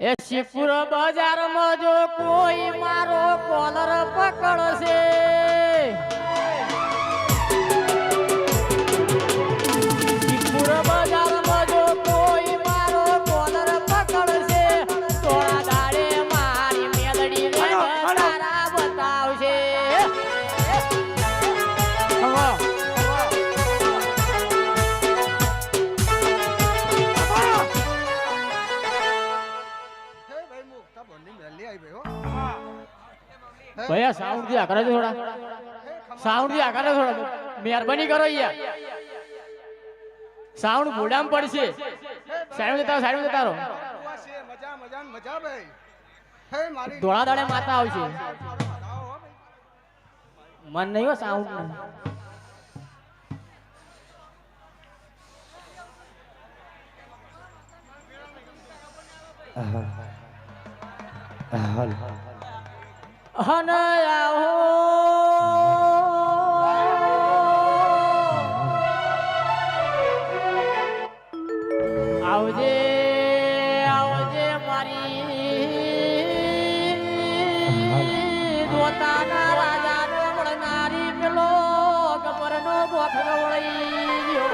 એ શિવપુર બજારમાં જો કોઈ મારો કોલર પકડશે, શિવપુર બજારમાં જો કોઈ મારો કોલર પકડશે, થોડા દાડે મારી મેલડી તારા બતાવશે. भैया साउंड दिया करे थोड़ा, साउंड दिया करे थोड़ा, मेहरबानी करो यार. साउंड बूढ़ा में पड़ से साइड में देता रहो. मजा मजा मजा भाई. हे मारी थोड़ा दाड़े माता आवશે. मन नहीं हो साउंड में. हनया हो आवजे आवजे मारी दोताना राजा नो वळनारी पेलो गबरनो बोथड़ो वळई गयो.